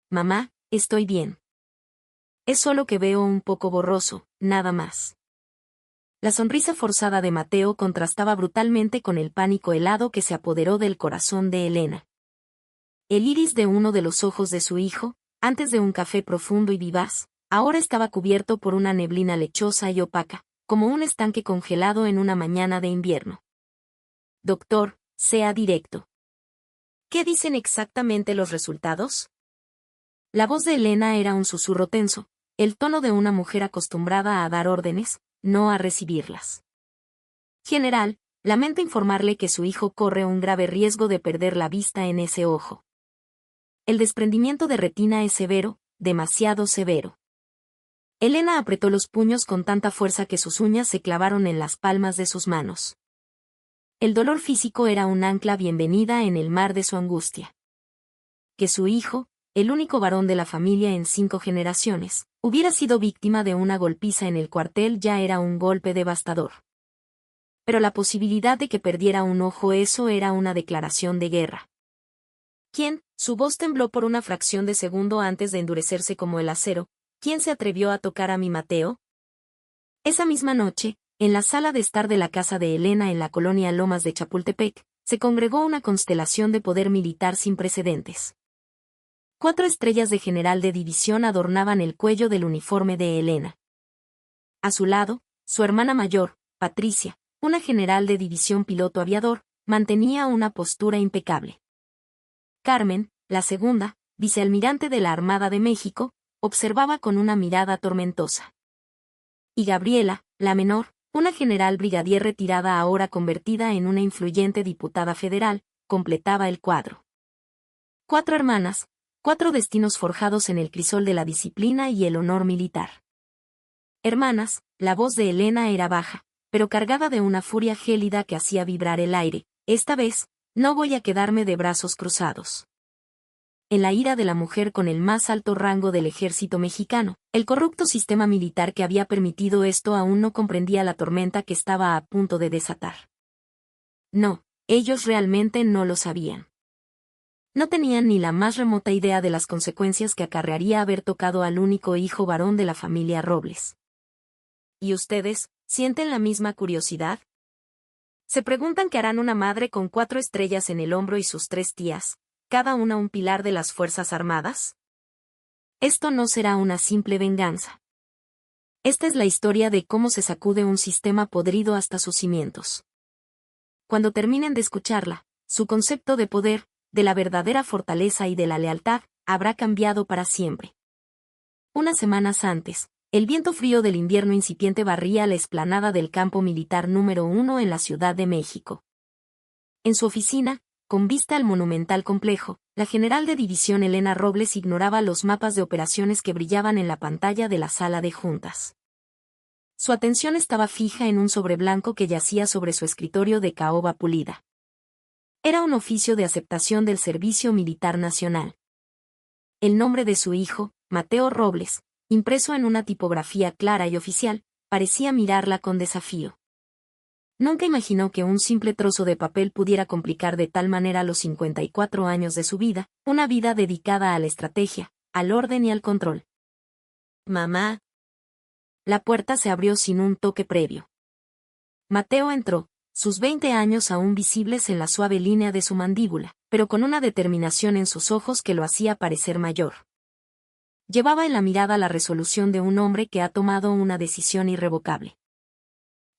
mamá, estoy bien. Es solo que veo un poco borroso, nada más. La sonrisa forzada de Mateo contrastaba brutalmente con el pánico helado que se apoderó del corazón de Elena. El iris de uno de los ojos de su hijo, antes de un café profundo y vivaz, ahora estaba cubierto por una neblina lechosa y opaca, como un estanque congelado en una mañana de invierno. Doctor, sea directo. ¿Qué dicen exactamente los resultados? La voz de Elena era un susurro tenso, el tono de una mujer acostumbrada a dar órdenes, no a recibirlas. General, lamento informarle que su hijo corre un grave riesgo de perder la vista en ese ojo. El desprendimiento de retina es severo, demasiado severo. Elena apretó los puños con tanta fuerza que sus uñas se clavaron en las palmas de sus manos. El dolor físico era un ancla bienvenida en el mar de su angustia. Que su hijo, el único varón de la familia en 5 generaciones, hubiera sido víctima de una golpiza en el cuartel ya era un golpe devastador. Pero la posibilidad de que perdiera un ojo, eso era una declaración de guerra. ¿Quién? Su voz tembló por una fracción de segundo antes de endurecerse como el acero. ¿Quién se atrevió a tocar a mi Mateo? Esa misma noche, en la sala de estar de la casa de Elena en la colonia Lomas de Chapultepec, se congregó una constelación de poder militar sin precedentes. 4 estrellas de general de división adornaban el cuello del uniforme de Elena. A su lado, su hermana mayor, Patricia, una general de división piloto aviador, mantenía una postura impecable. Carmen, la segunda, vicealmirante de la Armada de México, observaba con una mirada tormentosa. Y Gabriela, la menor, una general brigadier retirada ahora convertida en una influyente diputada federal, completaba el cuadro. 4 hermanas, 4 destinos forjados en el crisol de la disciplina y el honor militar. Hermanas, la voz de Elena era baja, pero cargada de una furia gélida que hacía vibrar el aire. Esta vez, no voy a quedarme de brazos cruzados. En la ira de la mujer con el más alto rango del ejército mexicano, el corrupto sistema militar que había permitido esto aún no comprendía la tormenta que estaba a punto de desatar. No, ellos realmente no lo sabían. No tenían ni la más remota idea de las consecuencias que acarrearía haber tocado al único hijo varón de la familia Robles. ¿Y ustedes, sienten la misma curiosidad? ¿Se preguntan qué harán una madre con 4 estrellas en el hombro y sus 3 tías, cada una un pilar de las Fuerzas Armadas? Esto no será una simple venganza. Esta es la historia de cómo se sacude un sistema podrido hasta sus cimientos. Cuando terminen de escucharla, su concepto de poder, de la verdadera fortaleza y de la lealtad, habrá cambiado para siempre. Unas semanas antes, el viento frío del invierno incipiente barría la explanada del campo militar número 1 en la Ciudad de México. En su oficina, con vista al monumental complejo, la general de división Elena Robles ignoraba los mapas de operaciones que brillaban en la pantalla de la sala de juntas. Su atención estaba fija en un sobre blanco que yacía sobre su escritorio de caoba pulida. Era un oficio de aceptación del Servicio Militar Nacional. El nombre de su hijo, Mateo Robles, impreso en una tipografía clara y oficial, parecía mirarla con desafío. Nunca imaginó que un simple trozo de papel pudiera complicar de tal manera los 54 años de su vida, una vida dedicada a la estrategia, al orden y al control. Mamá. La puerta se abrió sin un toque previo. Mateo entró, sus 20 años aún visibles en la suave línea de su mandíbula, pero con una determinación en sus ojos que lo hacía parecer mayor. Llevaba en la mirada la resolución de un hombre que ha tomado una decisión irrevocable.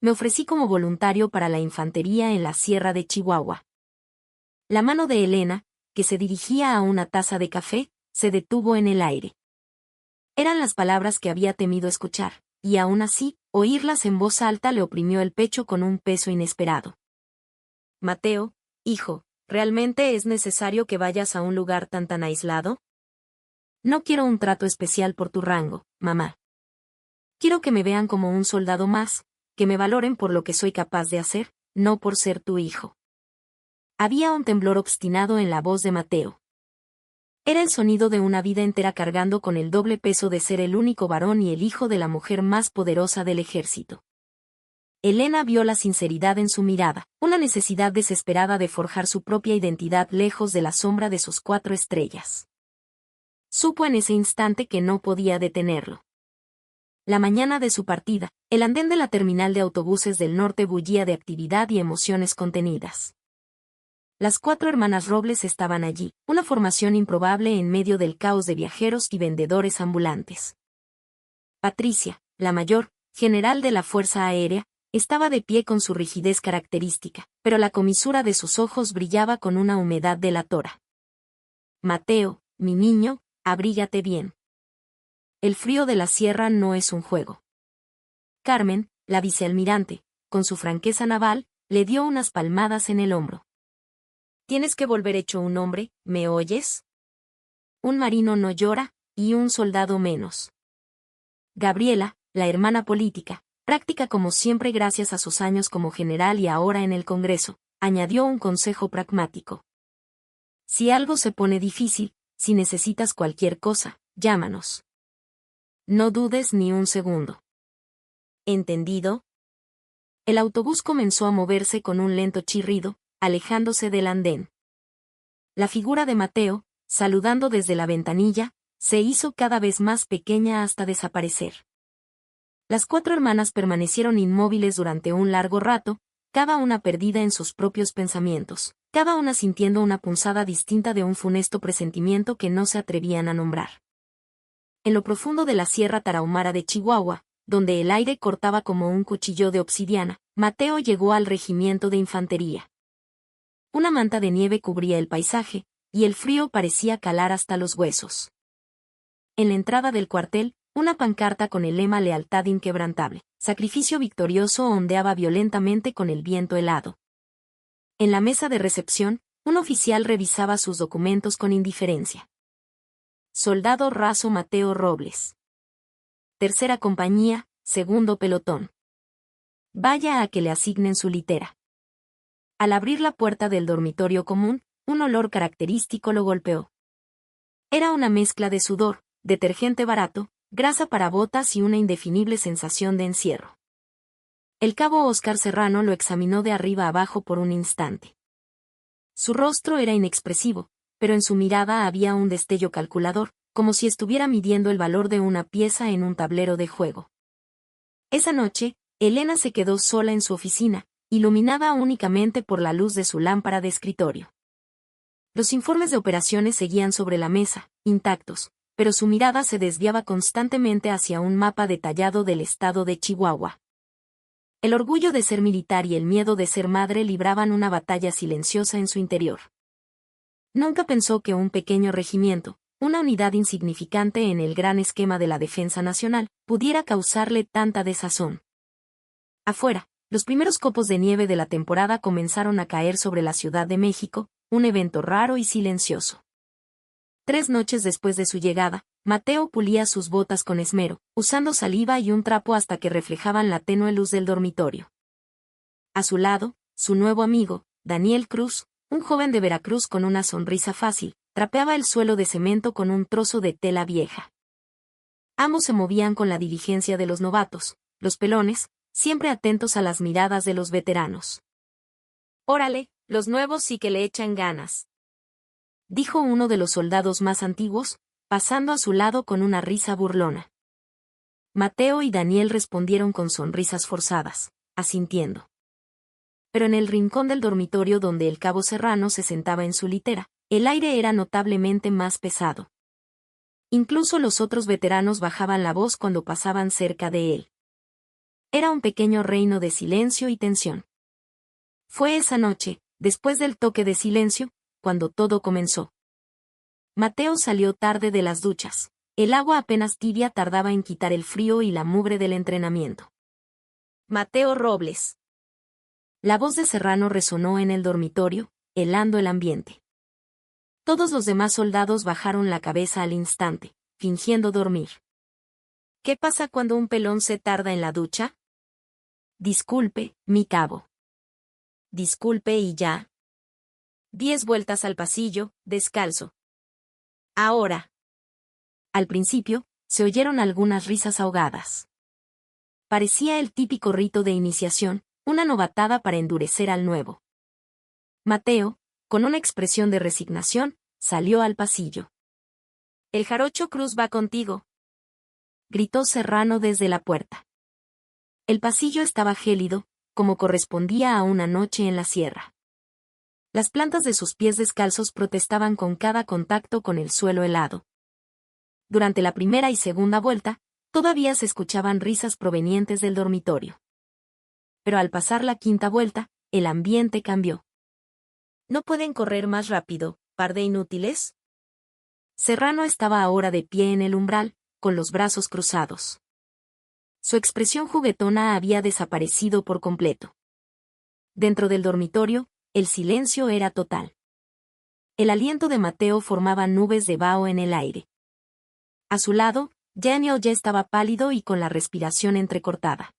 Me ofrecí como voluntario para la infantería en la Sierra de Chihuahua. La mano de Elena, que se dirigía a una taza de café, se detuvo en el aire. Eran las palabras que había temido escuchar, y aún así, oírlas en voz alta le oprimió el pecho con un peso inesperado. Mateo, hijo, ¿realmente es necesario que vayas a un lugar tan aislado? No quiero un trato especial por tu rango, mamá. Quiero que me vean como un soldado más, que me valoren por lo que soy capaz de hacer, no por ser tu hijo. Había un temblor obstinado en la voz de Mateo. Era el sonido de una vida entera cargando con el doble peso de ser el único varón y el hijo de la mujer más poderosa del ejército. Elena vio la sinceridad en su mirada, una necesidad desesperada de forjar su propia identidad lejos de la sombra de sus 4 estrellas. Supo en ese instante que no podía detenerlo. La mañana de su partida, el andén de la terminal de autobuses del norte bullía de actividad y emociones contenidas. Las 4 hermanas Robles estaban allí, una formación improbable en medio del caos de viajeros y vendedores ambulantes. Patricia, la mayor, general de la Fuerza Aérea, estaba de pie con su rigidez característica, pero la comisura de sus ojos brillaba con una humedad delatora. Mateo, mi niño, abrígate bien. El frío de la sierra no es un juego. Carmen, la vicealmirante, con su franqueza naval, le dio unas palmadas en el hombro. Tienes que volver hecho un hombre, ¿me oyes? Un marino no llora, y un soldado menos. Gabriela, la hermana política, práctica como siempre gracias a sus años como general y ahora en el Congreso, añadió un consejo pragmático. Si algo se pone difícil, si necesitas cualquier cosa, llámanos. No dudes ni un segundo. ¿Entendido? El autobús comenzó a moverse con un lento chirrido, alejándose del andén. La figura de Mateo, saludando desde la ventanilla, se hizo cada vez más pequeña hasta desaparecer. Las 4 hermanas permanecieron inmóviles durante un largo rato, cada una perdida en sus propios pensamientos, cada una sintiendo una punzada distinta de un funesto presentimiento que no se atrevían a nombrar. En lo profundo de la Sierra Tarahumara de Chihuahua, donde el aire cortaba como un cuchillo de obsidiana, Mateo llegó al regimiento de infantería. Una manta de nieve cubría el paisaje, y el frío parecía calar hasta los huesos. En la entrada del cuartel, una pancarta con el lema Lealtad inquebrantable, sacrificio victorioso ondeaba violentamente con el viento helado. En la mesa de recepción, un oficial revisaba sus documentos con indiferencia. Soldado raso Mateo Robles. Tercera compañía, segundo pelotón. Vaya a que le asignen su litera. Al abrir la puerta del dormitorio común, un olor característico lo golpeó. Era una mezcla de sudor, detergente barato, grasa para botas y una indefinible sensación de encierro. El cabo Óscar Serrano lo examinó de arriba abajo por un instante. Su rostro era inexpresivo, pero en su mirada había un destello calculador, como si estuviera midiendo el valor de una pieza en un tablero de juego. Esa noche, Elena se quedó sola en su oficina, iluminada únicamente por la luz de su lámpara de escritorio. Los informes de operaciones seguían sobre la mesa, intactos, pero su mirada se desviaba constantemente hacia un mapa detallado del estado de Chihuahua. El orgullo de ser militar y el miedo de ser madre libraban una batalla silenciosa en su interior. Nunca pensó que un pequeño regimiento, una unidad insignificante en el gran esquema de la defensa nacional, pudiera causarle tanta desazón. Afuera, los primeros copos de nieve de la temporada comenzaron a caer sobre la Ciudad de México, un evento raro y silencioso. 3 noches después de su llegada, Mateo pulía sus botas con esmero, usando saliva y un trapo hasta que reflejaban la tenue luz del dormitorio. A su lado, su nuevo amigo, Daniel Cruz, un joven de Veracruz con una sonrisa fácil, trapeaba el suelo de cemento con un trozo de tela vieja. Ambos se movían con la diligencia de los novatos, los pelones, siempre atentos a las miradas de los veteranos. «Órale, los nuevos sí que le echan ganas», dijo uno de los soldados más antiguos, pasando a su lado con una risa burlona. Mateo y Daniel respondieron con sonrisas forzadas, asintiendo. Pero en el rincón del dormitorio donde el cabo Serrano se sentaba en su litera, el aire era notablemente más pesado. Incluso los otros veteranos bajaban la voz cuando pasaban cerca de él. Era un pequeño reino de silencio y tensión. Fue esa noche, después del toque de silencio, cuando todo comenzó. Mateo salió tarde de las duchas. El agua apenas tibia tardaba en quitar el frío y la mugre del entrenamiento. «Mateo Robles». La voz de Serrano resonó en el dormitorio, helando el ambiente. Todos los demás soldados bajaron la cabeza al instante, fingiendo dormir. «¿Qué pasa cuando un pelón se tarda en la ducha?» «Disculpe, mi cabo». «Disculpe y ya». 10 vueltas al pasillo, descalzo. «Ahora». Al principio, se oyeron algunas risas ahogadas. Parecía el típico rito de iniciación, una novatada para endurecer al nuevo. Mateo, con una expresión de resignación, salió al pasillo. El jarocho Cruz va contigo, gritó Serrano desde la puerta. El pasillo estaba gélido, como correspondía a una noche en la sierra. Las plantas de sus pies descalzos protestaban con cada contacto con el suelo helado. Durante la primera y segunda vuelta, todavía se escuchaban risas provenientes del dormitorio. Pero al pasar la quinta vuelta, el ambiente cambió. ¿No pueden correr más rápido, par de inútiles? Serrano estaba ahora de pie en el umbral, con los brazos cruzados. Su expresión juguetona había desaparecido por completo. Dentro del dormitorio, el silencio era total. El aliento de Mateo formaba nubes de vaho en el aire. A su lado, Daniel ya estaba pálido y con la respiración entrecortada.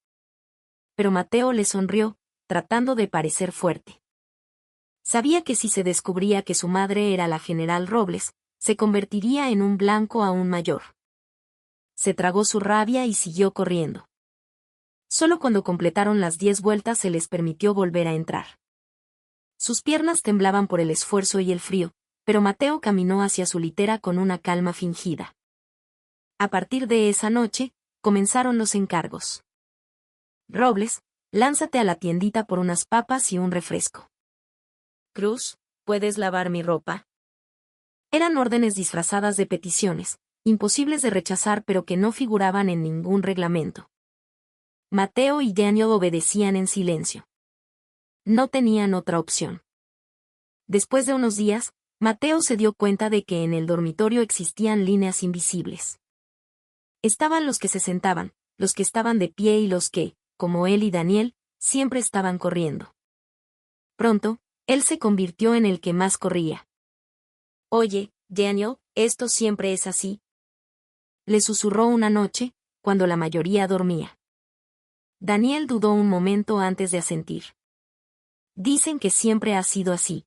Pero Mateo le sonrió, tratando de parecer fuerte. Sabía que si se descubría que su madre era la general Robles, se convertiría en un blanco aún mayor. Se tragó su rabia y siguió corriendo. Solo cuando completaron las 10 vueltas se les permitió volver a entrar. Sus piernas temblaban por el esfuerzo y el frío, pero Mateo caminó hacia su litera con una calma fingida. A partir de esa noche, comenzaron los encargos. Robles, lánzate a la tiendita por unas papas y un refresco. Cruz, ¿puedes lavar mi ropa? Eran órdenes disfrazadas de peticiones, imposibles de rechazar pero que no figuraban en ningún reglamento. Mateo y Daniel obedecían en silencio. No tenían otra opción. Después de unos días, Mateo se dio cuenta de que en el dormitorio existían líneas invisibles. Estaban los que se sentaban, los que estaban de pie y los que, como él y Daniel, siempre estaban corriendo. Pronto, él se convirtió en el que más corría. Oye, Daniel, ¿esto siempre es así? Le susurró una noche, cuando la mayoría dormía. Daniel dudó un momento antes de asentir. Dicen que siempre ha sido así.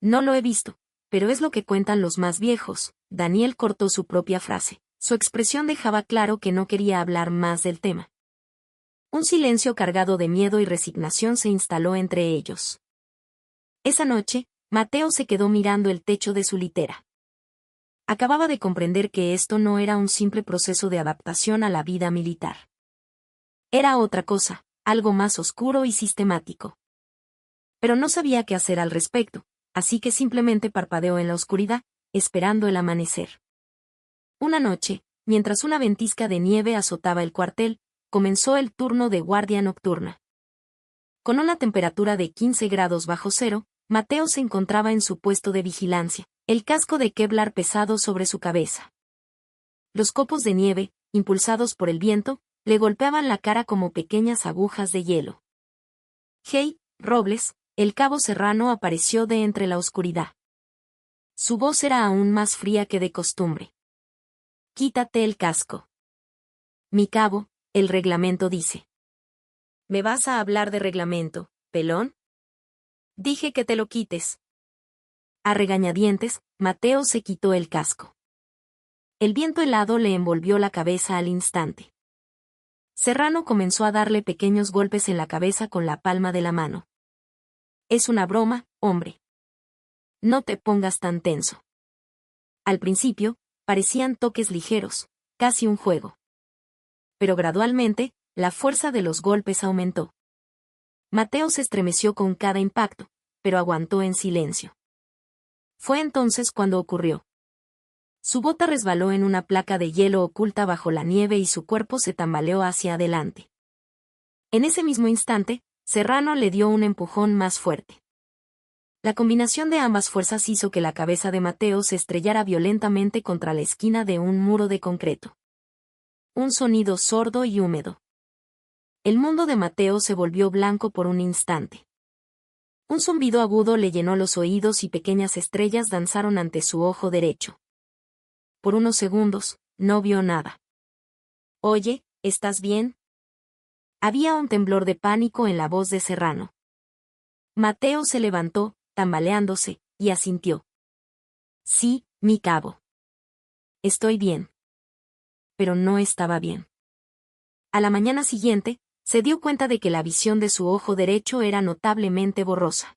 No lo he visto, pero es lo que cuentan los más viejos. Daniel cortó su propia frase. Su expresión dejaba claro que no quería hablar más del tema. Un silencio cargado de miedo y resignación se instaló entre ellos. Esa noche, Mateo se quedó mirando el techo de su litera. Acababa de comprender que esto no era un simple proceso de adaptación a la vida militar. Era otra cosa, algo más oscuro y sistemático. Pero no sabía qué hacer al respecto, así que simplemente parpadeó en la oscuridad, esperando el amanecer. Una noche, mientras una ventisca de nieve azotaba el cuartel, comenzó el turno de guardia nocturna. Con una temperatura de 15 grados bajo cero, Mateo se encontraba en su puesto de vigilancia, el casco de Kevlar pesado sobre su cabeza. Los copos de nieve, impulsados por el viento, le golpeaban la cara como pequeñas agujas de hielo. «Hey, Robles», el cabo Serrano apareció de entre la oscuridad. Su voz era aún más fría que de costumbre. «Quítate el casco». «Mi cabo, el reglamento dice». «¿Me vas a hablar de reglamento, pelón?» «Dije que te lo quites». A regañadientes, Mateo se quitó el casco. El viento helado le envolvió la cabeza al instante. Serrano comenzó a darle pequeños golpes en la cabeza con la palma de la mano. «Es una broma, hombre. No te pongas tan tenso». Al principio, parecían toques ligeros, casi un juego. Pero gradualmente, la fuerza de los golpes aumentó. Mateo se estremeció con cada impacto, pero aguantó en silencio. Fue entonces cuando ocurrió. Su bota resbaló en una placa de hielo oculta bajo la nieve y su cuerpo se tambaleó hacia adelante. En ese mismo instante, Serrano le dio un empujón más fuerte. La combinación de ambas fuerzas hizo que la cabeza de Mateo se estrellara violentamente contra la esquina de un muro de concreto. Un sonido sordo y húmedo. El mundo de Mateo se volvió blanco por un instante. Un zumbido agudo le llenó los oídos y pequeñas estrellas danzaron ante su ojo derecho. Por unos segundos, no vio nada. «Oye, ¿estás bien?» Había un temblor de pánico en la voz de Serrano. Mateo se levantó, tambaleándose, y asintió. «Sí, mi cabo. Estoy bien». Pero no estaba bien. A la mañana siguiente, se dio cuenta de que la visión de su ojo derecho era notablemente borrosa.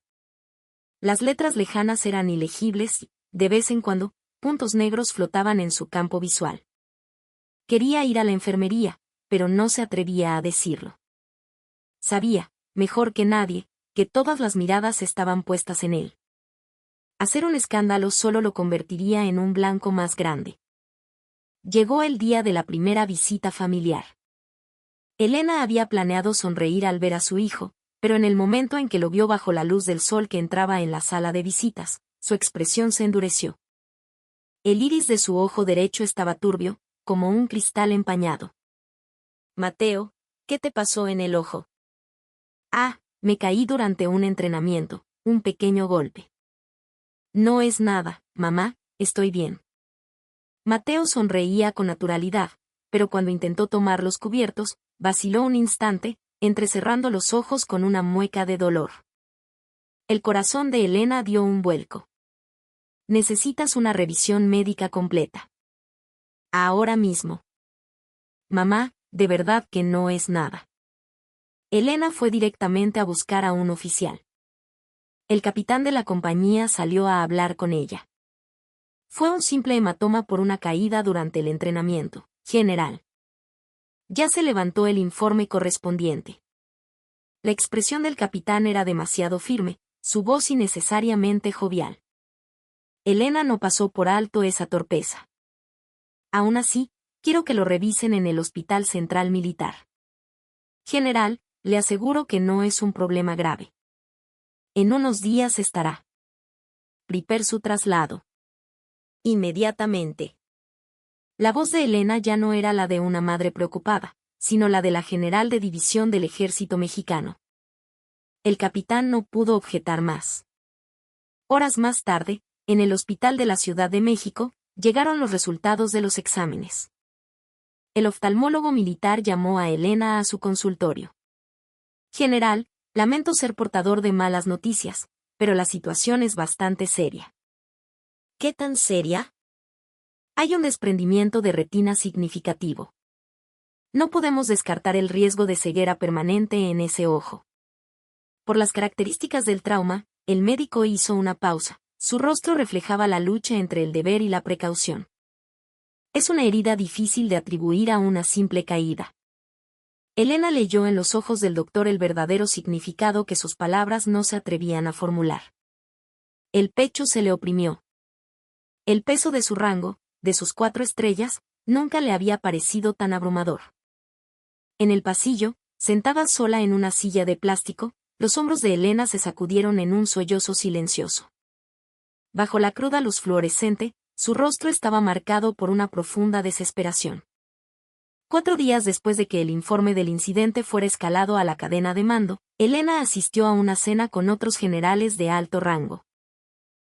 Las letras lejanas eran ilegibles y, de vez en cuando, puntos negros flotaban en su campo visual. Quería ir a la enfermería, pero no se atrevía a decirlo. Sabía, mejor que nadie, que todas las miradas estaban puestas en él. Hacer un escándalo solo lo convertiría en un blanco más grande. Llegó el día de la primera visita familiar. Elena había planeado sonreír al ver a su hijo, pero en el momento en que lo vio bajo la luz del sol que entraba en la sala de visitas, su expresión se endureció. El iris de su ojo derecho estaba turbio, como un cristal empañado. Mateo, ¿qué te pasó en el ojo? Ah, me caí durante un entrenamiento, un pequeño golpe. No es nada, mamá, estoy bien. Mateo sonreía con naturalidad, pero cuando intentó tomar los cubiertos, vaciló un instante, entrecerrando los ojos con una mueca de dolor. El corazón de Elena dio un vuelco. Necesitas una revisión médica completa. Ahora mismo. Mamá, de verdad que no es nada. Elena fue directamente a buscar a un oficial. El capitán de la compañía salió a hablar con ella. Fue un simple hematoma por una caída durante el entrenamiento, general. Ya se levantó el informe correspondiente. La expresión del capitán era demasiado firme, su voz innecesariamente jovial. Elena no pasó por alto esa torpeza. Aún así, quiero que lo revisen en el Hospital Central Militar. General, le aseguro que no es un problema grave. En unos días estará. Prepare su traslado. Inmediatamente. La voz de Elena ya no era la de una madre preocupada, sino la de la general de división del ejército mexicano. El capitán no pudo objetar más. Horas más tarde, en el hospital de la Ciudad de México, llegaron los resultados de los exámenes. El oftalmólogo militar llamó a Elena a su consultorio. General, lamento ser portador de malas noticias, pero la situación es bastante seria. ¿Qué tan seria? Hay un desprendimiento de retina significativo. No podemos descartar el riesgo de ceguera permanente en ese ojo. Por las características del trauma, el médico hizo una pausa. Su rostro reflejaba la lucha entre el deber y la precaución. Es una herida difícil de atribuir a una simple caída. Elena leyó en los ojos del doctor el verdadero significado que sus palabras no se atrevían a formular. El pecho se le oprimió. El peso de su rango, de sus 4 estrellas, nunca le había parecido tan abrumador. En el pasillo, sentada sola en una silla de plástico, los hombros de Elena se sacudieron en un sollozo silencioso. Bajo la cruda luz fluorescente, su rostro estaba marcado por una profunda desesperación. 4 días después de que el informe del incidente fuera escalado a la cadena de mando, Elena asistió a una cena con otros generales de alto rango.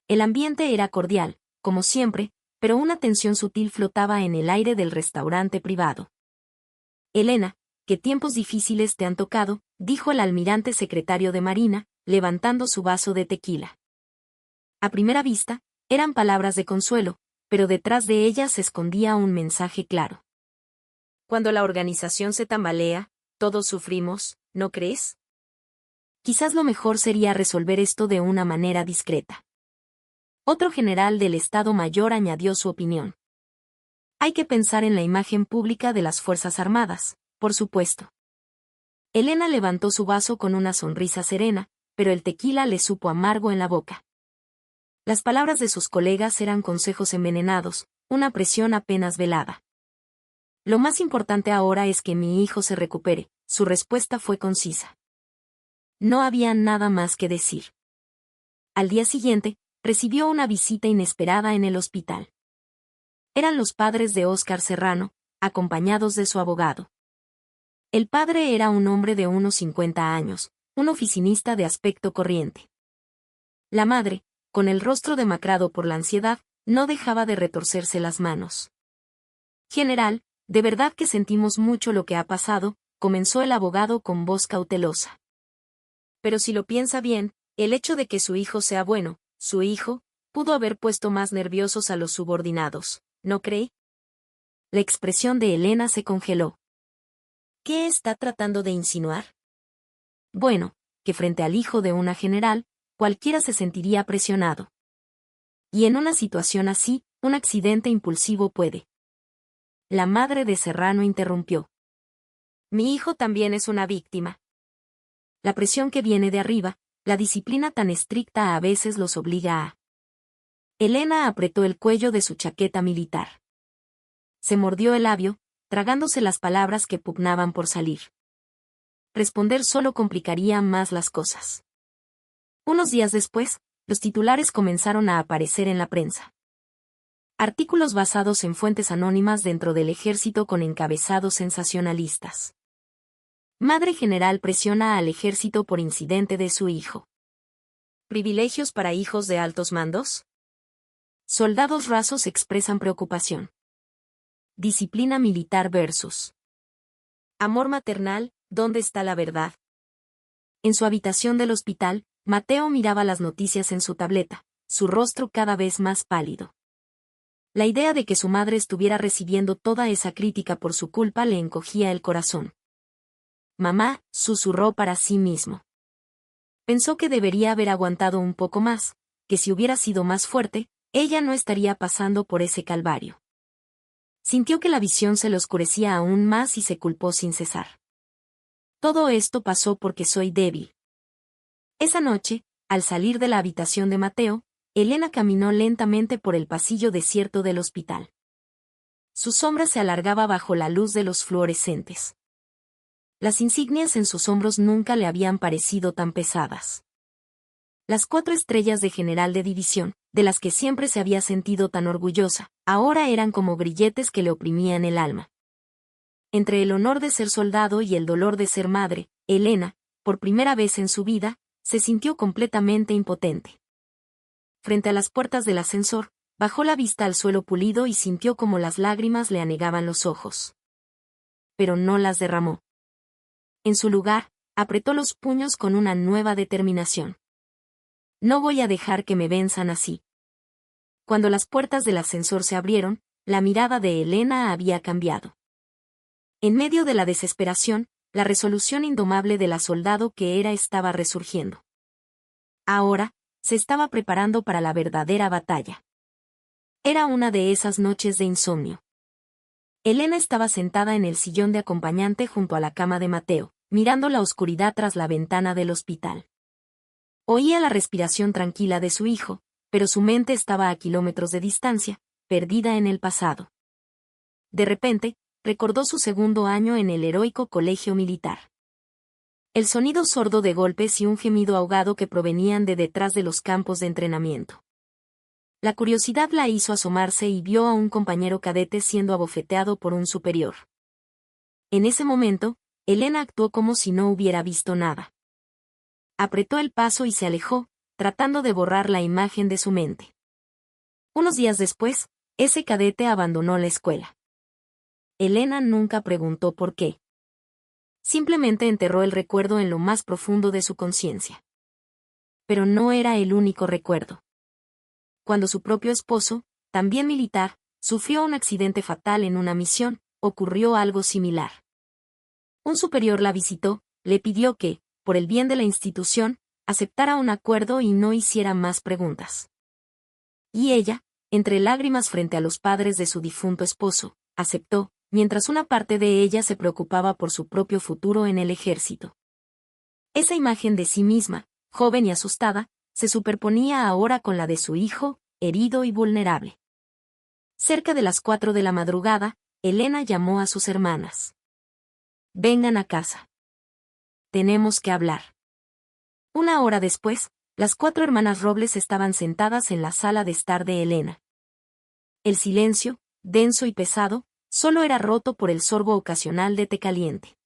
El ambiente era cordial, como siempre, pero una tensión sutil flotaba en el aire del restaurante privado. Elena, ¿qué tiempos difíciles te han tocado?, dijo el almirante secretario de Marina, levantando su vaso de tequila. A primera vista, eran palabras de consuelo, pero detrás de ellas se escondía un mensaje claro. Cuando la organización se tambalea, todos sufrimos, ¿no crees? Quizás lo mejor sería resolver esto de una manera discreta. Otro general del Estado Mayor añadió su opinión. Hay que pensar en la imagen pública de las Fuerzas Armadas, por supuesto. Elena levantó su vaso con una sonrisa serena, pero el tequila le supo amargo en la boca. Las palabras de sus colegas eran consejos envenenados, una presión apenas velada. Lo más importante ahora es que mi hijo se recupere, su respuesta fue concisa. No había nada más que decir. Al día siguiente, recibió una visita inesperada en el hospital. Eran los padres de Óscar Serrano, acompañados de su abogado. El padre era un hombre de unos 50 años, un oficinista de aspecto corriente. La madre, con el rostro demacrado por la ansiedad, no dejaba de retorcerse las manos. General, de verdad que sentimos mucho lo que ha pasado, comenzó el abogado con voz cautelosa. Pero si lo piensa bien, el hecho de que su hijo sea bueno, su hijo, pudo haber puesto más nerviosos a los subordinados, ¿no cree? La expresión de Elena se congeló. ¿Qué está tratando de insinuar? Bueno, que frente al hijo de una general, cualquiera se sentiría presionado. Y en una situación así, Un accidente impulsivo puede. La madre de Serrano interrumpió. Mi hijo también es una víctima. La presión que viene de arriba, la disciplina tan estricta a veces los obliga a. Elena apretó el cuello de su chaqueta militar. Se mordió el labio, tragándose las palabras que pugnaban por salir. Responder solo complicaría más las cosas. Unos días después, los titulares comenzaron a aparecer en la prensa. Artículos basados en fuentes anónimas dentro del ejército con encabezados sensacionalistas. Madre general presiona al ejército por incidente de su hijo. ¿Privilegios para hijos de altos mandos? Soldados rasos expresan preocupación. Disciplina militar versus. Amor maternal, ¿dónde está la verdad? En su habitación del hospital, Mateo miraba las noticias en su tableta, su rostro cada vez más pálido. La idea de que su madre estuviera recibiendo toda esa crítica por su culpa le encogía el corazón. Mamá, susurró para sí mismo. Pensó que debería haber aguantado un poco más, que si hubiera sido más fuerte, ella no estaría pasando por ese calvario. Sintió que la visión se le oscurecía aún más y se culpó sin cesar. Todo esto pasó porque soy débil. Esa noche, al salir de la habitación de Mateo, Elena caminó lentamente por el pasillo desierto del hospital. Su sombra se alargaba bajo la luz de los fluorescentes. Las insignias en sus hombros nunca le habían parecido tan pesadas. Las 4 estrellas de general de división, de las que siempre se había sentido tan orgullosa, ahora eran como grilletes que le oprimían el alma. Entre el honor de ser soldado y el dolor de ser madre, Elena, por primera vez en su vida, se sintió completamente impotente. Frente a las puertas del ascensor, bajó la vista al suelo pulido y sintió como las lágrimas le anegaban los ojos. Pero no las derramó. En su lugar, apretó los puños con una nueva determinación. No voy a dejar que me venzan así. Cuando las puertas del ascensor se abrieron, la mirada de Elena había cambiado. En medio de la desesperación, la resolución indomable de la soldado que era estaba resurgiendo. Ahora, se estaba preparando para la verdadera batalla. Era una de esas noches de insomnio. Elena estaba sentada en el sillón de acompañante junto a la cama de Mateo, mirando la oscuridad tras la ventana del hospital. Oía la respiración tranquila de su hijo, pero su mente estaba a kilómetros de distancia, perdida en el pasado. De repente, recordó su segundo año en el heroico colegio militar. El sonido sordo de golpes y un gemido ahogado que provenían de detrás de los campos de entrenamiento. La curiosidad la hizo asomarse y vio a un compañero cadete siendo abofeteado por un superior. En ese momento, Elena actuó como si no hubiera visto nada. Apretó el paso y se alejó, tratando de borrar la imagen de su mente. Unos días después, ese cadete abandonó la escuela. Elena nunca preguntó por qué. Simplemente enterró el recuerdo en lo más profundo de su conciencia. Pero no era el único recuerdo. Cuando su propio esposo, también militar, sufrió un accidente fatal en una misión, ocurrió algo similar. Un superior la visitó, le pidió que, por el bien de la institución, aceptara un acuerdo y no hiciera más preguntas. Y ella, entre lágrimas frente a los padres de su difunto esposo, aceptó, mientras una parte de ella se preocupaba por su propio futuro en el ejército. Esa imagen de sí misma, joven y asustada, se superponía ahora con la de su hijo, herido y vulnerable. Cerca de las 4 de la madrugada, Elena llamó a sus hermanas. Vengan a casa. Tenemos que hablar. Una hora después, las 4 hermanas Robles estaban sentadas en la sala de estar de Elena. El silencio, denso y pesado, solo era roto por el sorbo ocasional de té caliente.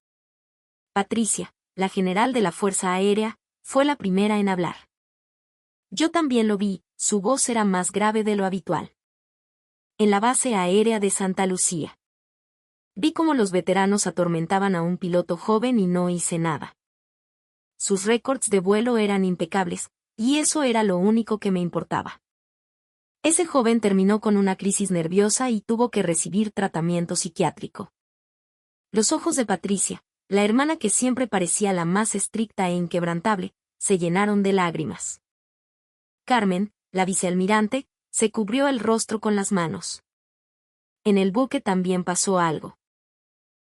Patricia, la general de la Fuerza Aérea, fue la primera en hablar. Yo también lo vi, su voz era más grave de lo habitual. En la base aérea de Santa Lucía. Vi cómo los veteranos atormentaban a un piloto joven y no hice nada. Sus récords de vuelo eran impecables, y eso era lo único que me importaba. Ese joven terminó con una crisis nerviosa y tuvo que recibir tratamiento psiquiátrico. Los ojos de Patricia, la hermana que siempre parecía la más estricta e inquebrantable, se llenaron de lágrimas. Carmen, la vicealmirante, Se cubrió el rostro con las manos. En el buque también pasó algo.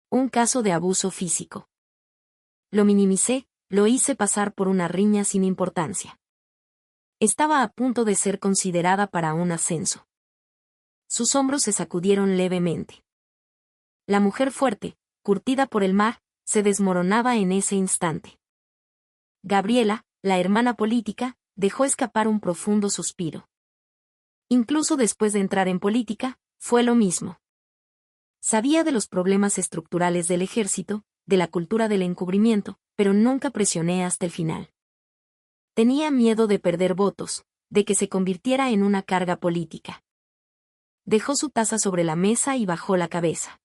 Un caso de abuso físico. Lo minimicé, lo hice pasar por una riña sin importancia. Estaba a punto de ser considerada para un ascenso. Sus hombros se sacudieron levemente. La mujer fuerte, curtida por el mar, se desmoronaba en ese instante. Gabriela, la hermana política, dejó escapar un profundo suspiro. Incluso después de entrar en política, fue lo mismo. Sabía de los problemas estructurales del ejército, de la cultura del encubrimiento, pero nunca presioné hasta el final. Tenía miedo de perder votos, de que se convirtiera en una carga política. Dejó su taza sobre la mesa y bajó la cabeza.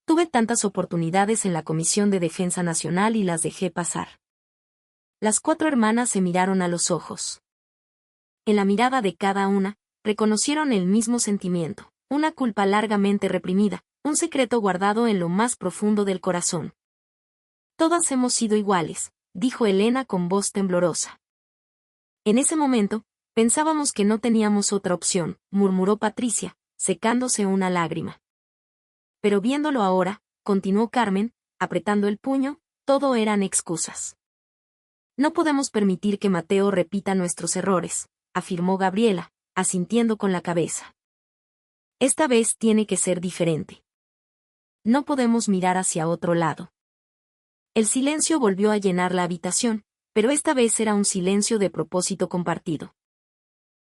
Tuve tantas oportunidades en la Comisión de Defensa Nacional y las dejé pasar. Las 4 hermanas se miraron a los ojos. En la mirada de cada una, reconocieron el mismo sentimiento, una culpa largamente reprimida, un secreto guardado en lo más profundo del corazón. Todas hemos sido iguales, dijo Elena con voz temblorosa. En ese momento, pensábamos que no teníamos otra opción, murmuró Patricia, secándose una lágrima. Pero viéndolo ahora, continuó Carmen, apretando el puño, todo eran excusas. No podemos permitir que Mateo repita nuestros errores, afirmó Gabriela, asintiendo con la cabeza. Esta vez tiene que ser diferente. No podemos mirar hacia otro lado. El silencio volvió a llenar la habitación, pero esta vez era un silencio de propósito compartido.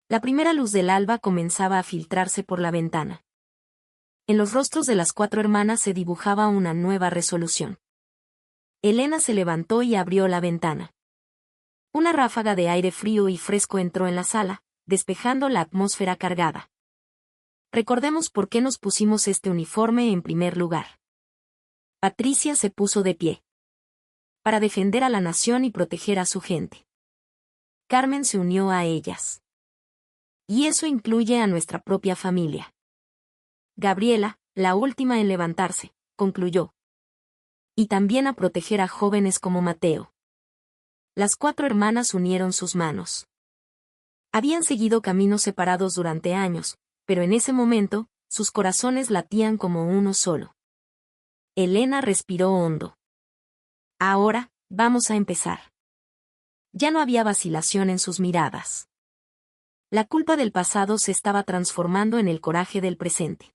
La primera luz del alba comenzaba a filtrarse por la ventana. En los rostros de las 4 hermanas se dibujaba una nueva resolución. Elena se levantó y abrió la ventana. Una ráfaga de aire frío y fresco entró en la sala, despejando la atmósfera cargada. Recordemos por qué nos pusimos este uniforme en primer lugar. Patricia se puso de pie. Para defender a la nación y proteger a su gente. Carmen se unió a ellas. Y eso incluye a nuestra propia familia. Gabriela, la última en levantarse, concluyó. Y también a proteger a jóvenes como Mateo. Las 4 hermanas unieron sus manos. Habían seguido caminos separados durante años, pero en ese momento, sus corazones latían como uno solo. Elena respiró hondo. Ahora, vamos a empezar. Ya no había vacilación en sus miradas. La culpa del pasado se estaba transformando en el coraje del presente.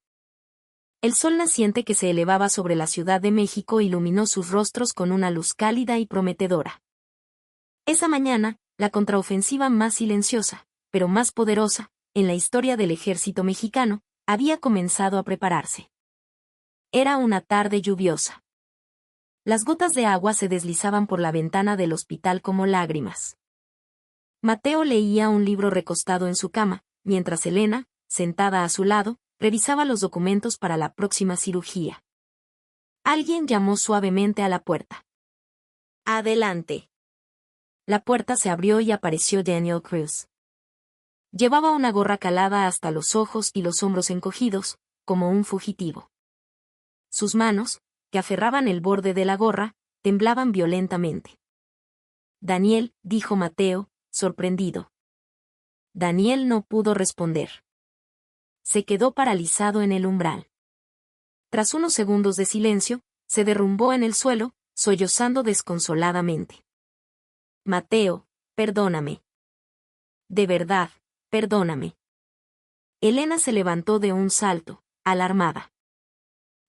El sol naciente que se elevaba sobre la Ciudad de México iluminó sus rostros con una luz cálida y prometedora. Esa mañana, la contraofensiva más silenciosa, pero más poderosa, en la historia del ejército mexicano, había comenzado a prepararse. Era una tarde lluviosa. Las gotas de agua se deslizaban por la ventana del hospital como lágrimas. Mateo leía un libro recostado en su cama, mientras Elena, sentada a su lado, revisaba los documentos para la próxima cirugía. Alguien llamó suavemente a la puerta. «Adelante». La puerta se abrió y apareció Daniel Cruz. Llevaba una gorra calada hasta los ojos y los hombros encogidos, como un fugitivo. Sus manos, que aferraban el borde de la gorra, temblaban violentamente. «Daniel», dijo Mateo, sorprendido. Daniel no pudo responder. Se quedó paralizado en el umbral. Tras unos segundos de silencio, se derrumbó en el suelo, sollozando desconsoladamente. «Mateo, perdóname. De verdad, perdóname». Elena se levantó de un salto, alarmada.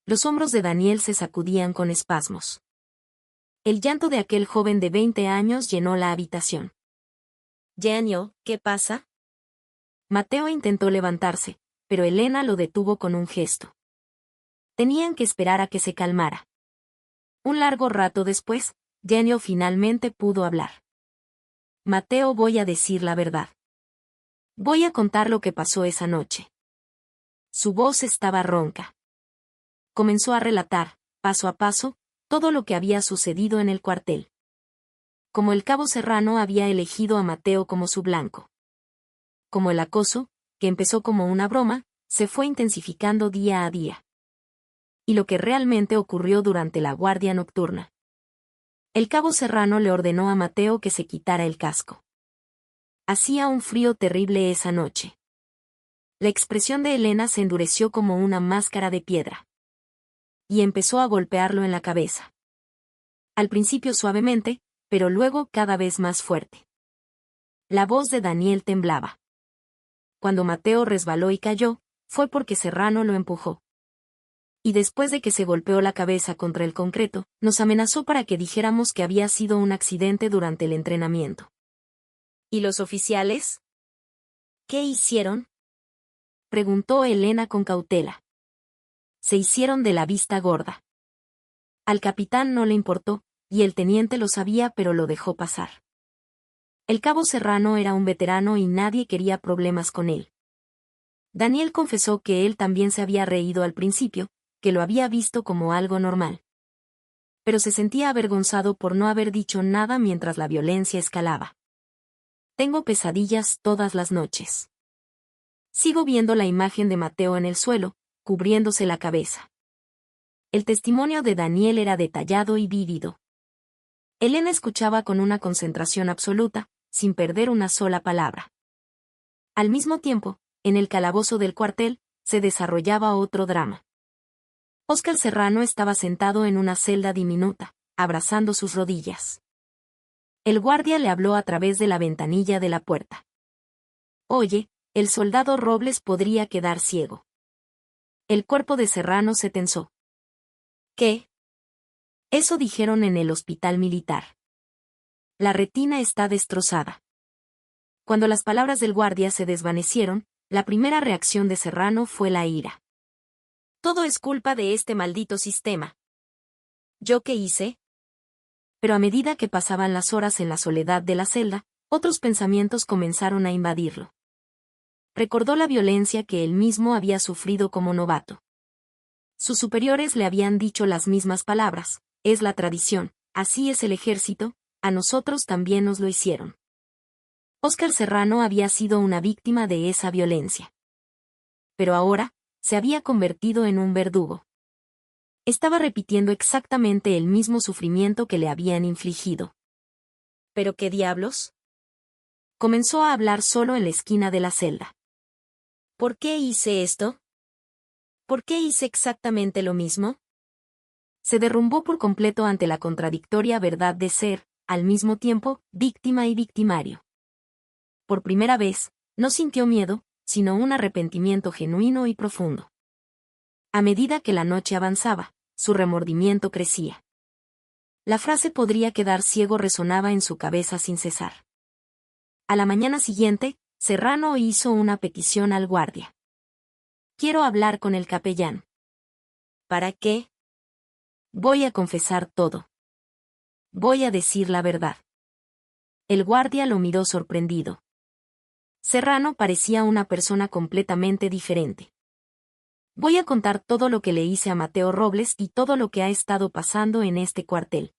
Los hombros de Daniel se sacudían con espasmos. El llanto de aquel joven de 20 años llenó la habitación. «Daniel, ¿qué pasa?» Mateo intentó levantarse, pero Elena lo detuvo con un gesto. Tenían que esperar a que se calmara. Un largo rato después, Daniel finalmente pudo hablar. «Mateo, voy a decir la verdad. Voy a contar lo que pasó esa noche». Su voz estaba ronca. Comenzó a relatar, paso a paso, todo lo que había sucedido en el cuartel. Como el cabo Serrano había elegido a Mateo como su blanco. Como el acoso, que empezó como una broma, se fue intensificando día a día. Y lo que realmente ocurrió durante la guardia nocturna. El cabo Serrano le ordenó a Mateo que se quitara el casco. Hacía un frío terrible esa noche. La expresión de Elena se endureció como una máscara de piedra. Y empezó a golpearlo en la cabeza. Al principio suavemente, pero luego cada vez más fuerte. La voz de Daniel temblaba. Cuando Mateo resbaló y cayó, fue porque Serrano lo empujó. Y después de que se golpeó la cabeza contra el concreto, nos amenazó para que dijéramos que había sido un accidente durante el entrenamiento. ¿Y los oficiales? ¿Qué hicieron?, preguntó Elena con cautela. Se hicieron de la vista gorda. Al capitán no le importó, y el teniente lo sabía pero lo dejó pasar. El cabo Serrano era un veterano y nadie quería problemas con él. Daniel confesó que él también se había reído al principio, que lo había visto como algo normal. Pero se sentía avergonzado por no haber dicho nada mientras la violencia escalaba. Tengo pesadillas todas las noches. Sigo viendo la imagen de Mateo en el suelo, cubriéndose la cabeza. El testimonio de Daniel era detallado y vívido. Elena escuchaba con una concentración absoluta, sin perder una sola palabra. Al mismo tiempo, en el calabozo del cuartel, se desarrollaba otro drama. Óscar Serrano estaba sentado en una celda diminuta, abrazando sus rodillas. El guardia le habló a través de la ventanilla de la puerta. Oye, el soldado Robles podría quedar ciego. El cuerpo de Serrano se tensó. ¿Qué? Eso dijeron en el hospital militar. La retina está destrozada. Cuando las palabras del guardia se desvanecieron, la primera reacción de Serrano fue la ira. Todo es culpa de este maldito sistema. ¿Yo qué hice? Pero a medida que pasaban las horas en la soledad de la celda, otros pensamientos comenzaron a invadirlo. Recordó la violencia que él mismo había sufrido como novato. Sus superiores le habían dicho las mismas palabras: es la tradición, así es el ejército, a nosotros también nos lo hicieron. Óscar Serrano había sido una víctima de esa violencia. Pero ahora, se había convertido en un verdugo. Estaba repitiendo exactamente el mismo sufrimiento que le habían infligido. ¿Pero qué diablos? Comenzó a hablar solo en la esquina de la celda. ¿Por qué hice esto? ¿Por qué hice exactamente lo mismo? Se derrumbó por completo ante la contradictoria verdad de ser, al mismo tiempo, víctima y victimario. Por primera vez, no sintió miedo, sino un arrepentimiento genuino y profundo. A medida que la noche avanzaba, su remordimiento crecía. La frase "podría quedar ciego" resonaba en su cabeza sin cesar. A la mañana siguiente, Serrano hizo una petición al guardia. Quiero hablar con el capellán. ¿Para qué? Voy a confesar todo. Voy a decir la verdad. El guardia lo miró sorprendido. Serrano parecía una persona completamente diferente. Voy a contar todo lo que le hice a Mateo Robles y todo lo que ha estado pasando en este cuartel.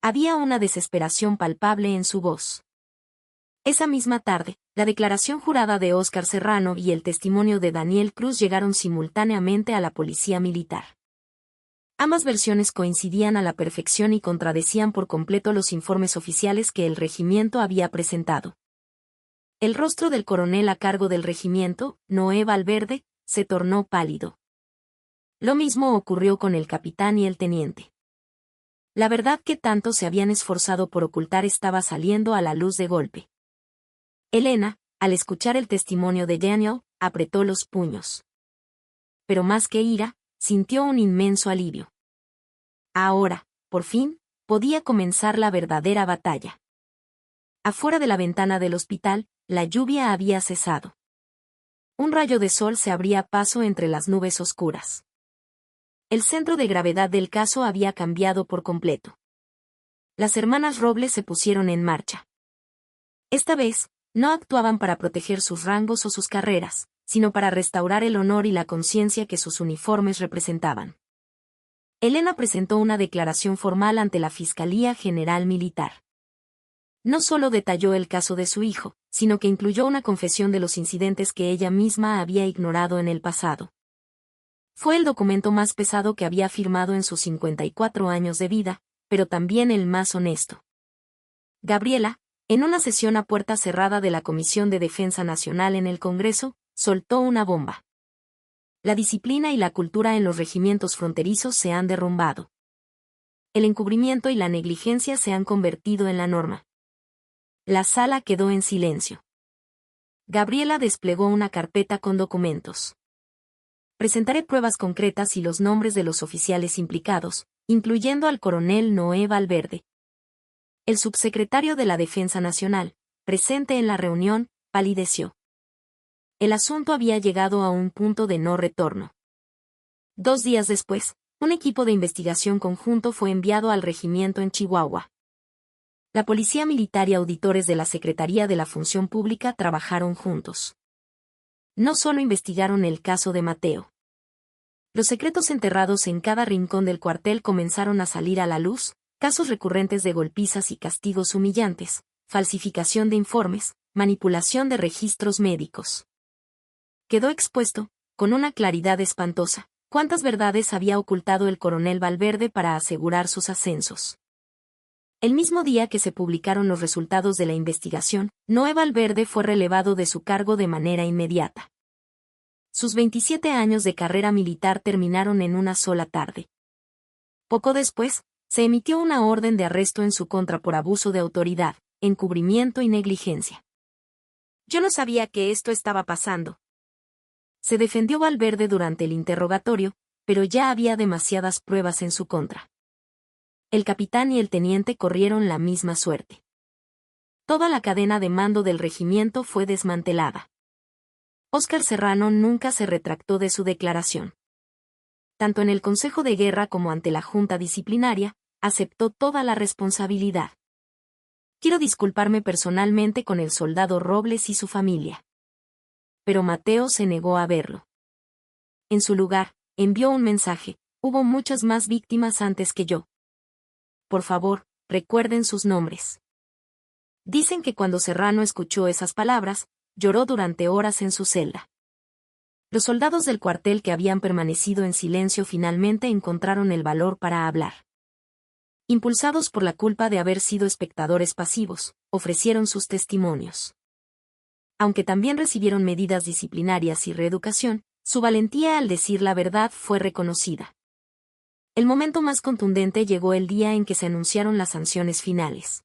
Había una desesperación palpable en su voz. Esa misma tarde, la declaración jurada de Óscar Serrano y el testimonio de Daniel Cruz llegaron simultáneamente a la policía militar. Ambas versiones coincidían a la perfección y contradecían por completo los informes oficiales que el regimiento había presentado. El rostro del coronel a cargo del regimiento, Noé Valverde, se tornó pálido. Lo mismo ocurrió con el capitán y el teniente. La verdad que tanto se habían esforzado por ocultar estaba saliendo a la luz de golpe. Elena, al escuchar el testimonio de Daniel, apretó los puños. Pero más que ira, sintió un inmenso alivio. Ahora, por fin, podía comenzar la verdadera batalla. Afuera de la ventana del hospital, la lluvia había cesado. Un rayo de sol se abría paso entre las nubes oscuras. El centro de gravedad del caso había cambiado por completo. Las hermanas Robles se pusieron en marcha. Esta vez, no actuaban para proteger sus rangos o sus carreras, sino para restaurar el honor y la conciencia que sus uniformes representaban. Elena presentó una declaración formal ante la Fiscalía General Militar. No solo detalló el caso de su hijo, sino que incluyó una confesión de los incidentes que ella misma había ignorado en el pasado. Fue el documento más pesado que había firmado en sus 54 años de vida, pero también el más honesto. Gabriela, en una sesión a puerta cerrada de la Comisión de Defensa Nacional en el Congreso, soltó una bomba. La disciplina y la cultura en los regimientos fronterizos se han derrumbado. El encubrimiento y la negligencia se han convertido en la norma. La sala quedó en silencio. Gabriela desplegó una carpeta con documentos. Presentaré pruebas concretas y los nombres de los oficiales implicados, incluyendo al coronel Noé Valverde. El subsecretario de la Defensa Nacional, presente en la reunión, palideció. El asunto había llegado a un punto de no retorno. 2 días después, un equipo de investigación conjunto fue enviado al regimiento en Chihuahua. La Policía Militar y auditores de la Secretaría de la Función Pública trabajaron juntos. No solo investigaron el caso de Mateo. Los secretos enterrados en cada rincón del cuartel comenzaron a salir a la luz, casos recurrentes de golpizas y castigos humillantes, falsificación de informes, manipulación de registros médicos. Quedó expuesto, con una claridad espantosa, cuántas verdades había ocultado el coronel Valverde para asegurar sus ascensos. El mismo día que se publicaron los resultados de la investigación, Noé Valverde fue relevado de su cargo de manera inmediata. Sus 27 años de carrera militar terminaron en una sola tarde. Poco después, se emitió una orden de arresto en su contra por abuso de autoridad, encubrimiento y negligencia. Yo no sabía que esto estaba pasando. Se defendió Valverde durante el interrogatorio, pero ya había demasiadas pruebas en su contra. El capitán y el teniente corrieron la misma suerte. Toda la cadena de mando del regimiento fue desmantelada. Óscar Serrano nunca se retractó de su declaración. Tanto en el Consejo de Guerra como ante la Junta Disciplinaria, aceptó toda la responsabilidad. Quiero disculparme personalmente con el soldado Robles y su familia. Pero Mateo se negó a verlo. En su lugar, envió un mensaje: hubo muchas más víctimas antes que yo. Por favor, recuerden sus nombres. Dicen que cuando Serrano escuchó esas palabras, lloró durante horas en su celda. Los soldados del cuartel que habían permanecido en silencio finalmente encontraron el valor para hablar. Impulsados por la culpa de haber sido espectadores pasivos, ofrecieron sus testimonios. Aunque también recibieron medidas disciplinarias y reeducación, su valentía al decir la verdad fue reconocida. El momento más contundente llegó el día en que se anunciaron las sanciones finales.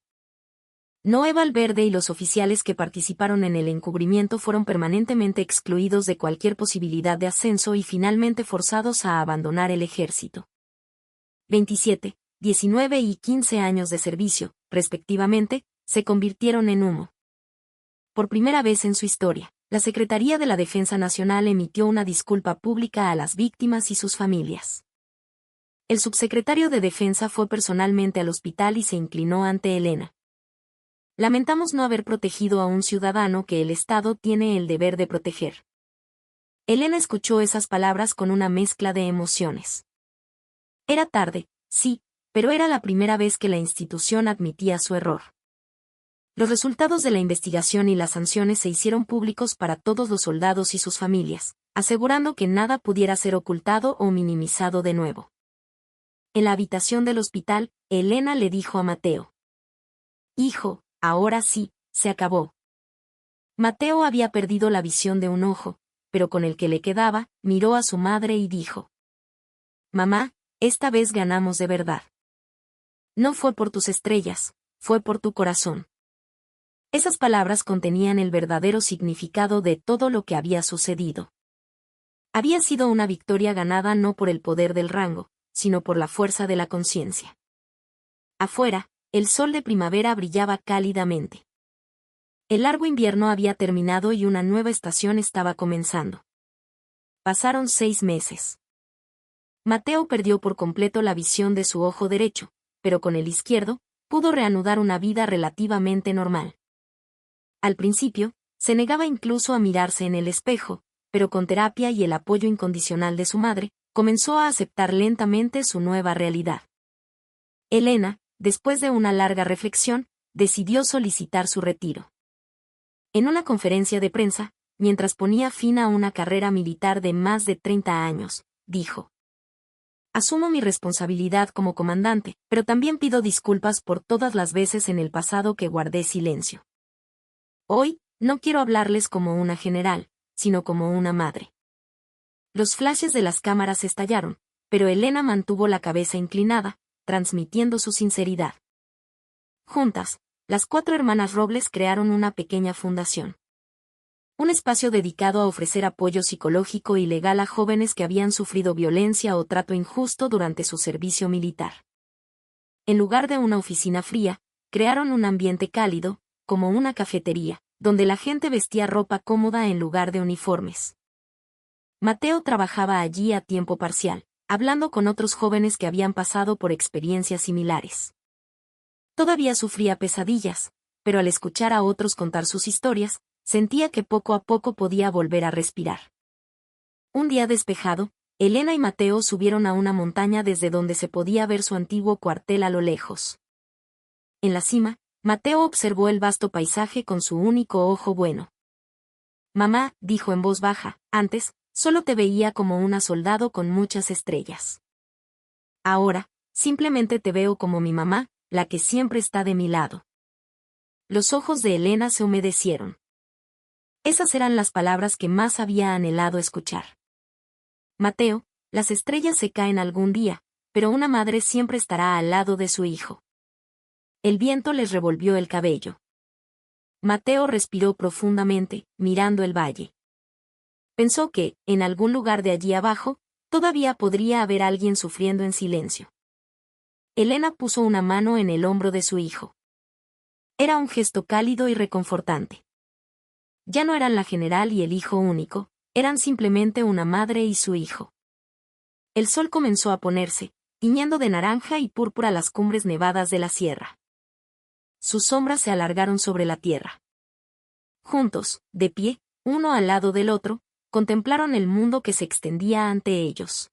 Noé Valverde y los oficiales que participaron en el encubrimiento fueron permanentemente excluidos de cualquier posibilidad de ascenso y finalmente forzados a abandonar el ejército. 27, 19 y 15 años de servicio, respectivamente, se convirtieron en humo. Por primera vez en su historia, la Secretaría de la Defensa Nacional emitió una disculpa pública a las víctimas y sus familias. El subsecretario de Defensa fue personalmente al hospital y se inclinó ante Elena. Lamentamos no haber protegido a un ciudadano que el Estado tiene el deber de proteger. Elena escuchó esas palabras con una mezcla de emociones. Era tarde, sí, pero era la primera vez que la institución admitía su error. Los resultados de la investigación y las sanciones se hicieron públicos para todos los soldados y sus familias, asegurando que nada pudiera ser ocultado o minimizado de nuevo. En la habitación del hospital, Elena le dijo a Mateo: «Hijo, ahora sí, se acabó». Mateo había perdido la visión de un ojo, pero con el que le quedaba, miró a su madre y dijo: «Mamá, esta vez ganamos de verdad. No fue por tus estrellas, fue por tu corazón». Esas palabras contenían el verdadero significado de todo lo que había sucedido. Había sido una victoria ganada no por el poder del rango, sino por la fuerza de la conciencia. Afuera, el sol de primavera brillaba cálidamente. El largo invierno había terminado y una nueva estación estaba comenzando. Pasaron 6 meses. Mateo perdió por completo la visión de su ojo derecho, pero con el izquierdo, pudo reanudar una vida relativamente normal. Al principio, se negaba incluso a mirarse en el espejo, pero con terapia y el apoyo incondicional de su madre, comenzó a aceptar lentamente su nueva realidad. Elena, después de una larga reflexión, decidió solicitar su retiro. En una conferencia de prensa, mientras ponía fin a una carrera militar de más de 30 años, dijo: «Asumo mi responsabilidad como comandante, pero también pido disculpas por todas las veces en el pasado que guardé silencio. Hoy, no quiero hablarles como una general, sino como una madre. Los flashes de las cámaras estallaron, pero Elena mantuvo la cabeza inclinada, transmitiendo su sinceridad. Juntas, las 4 hermanas Robles crearon una pequeña fundación. Un espacio dedicado a ofrecer apoyo psicológico y legal a jóvenes que habían sufrido violencia o trato injusto durante su servicio militar. En lugar de una oficina fría, crearon un ambiente cálido, como una cafetería, donde la gente vestía ropa cómoda en lugar de uniformes. Mateo trabajaba allí a tiempo parcial, hablando con otros jóvenes que habían pasado por experiencias similares. Todavía sufría pesadillas, pero al escuchar a otros contar sus historias, sentía que poco a poco podía volver a respirar. Un día despejado, Elena y Mateo subieron a una montaña desde donde se podía ver su antiguo cuartel a lo lejos. En la cima, Mateo observó el vasto paisaje con su único ojo bueno. «Mamá», dijo en voz baja, «antes, solo te veía como una soldado con muchas estrellas. Ahora, simplemente te veo como mi mamá, la que siempre está de mi lado». Los ojos de Elena se humedecieron. Esas eran las palabras que más había anhelado escuchar. «Mateo, las estrellas se caen algún día, pero una madre siempre estará al lado de su hijo». El viento les revolvió el cabello. Mateo respiró profundamente, mirando el valle. Pensó que, en algún lugar de allí abajo, todavía podría haber alguien sufriendo en silencio. Elena puso una mano en el hombro de su hijo. Era un gesto cálido y reconfortante. Ya no eran la general y el hijo único, eran simplemente una madre y su hijo. El sol comenzó a ponerse, tiñendo de naranja y púrpura las cumbres nevadas de la sierra. Sus sombras se alargaron sobre la tierra. Juntos, de pie, uno al lado del otro, contemplaron el mundo que se extendía ante ellos.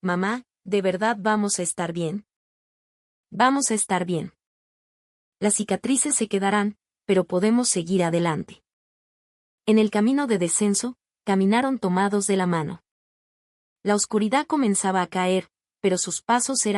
«Mamá, ¿de verdad vamos a estar bien?» «Vamos a estar bien. Las cicatrices se quedarán, pero podemos seguir adelante». En el camino de descenso, caminaron tomados de la mano. La oscuridad comenzaba a caer, pero sus pasos eran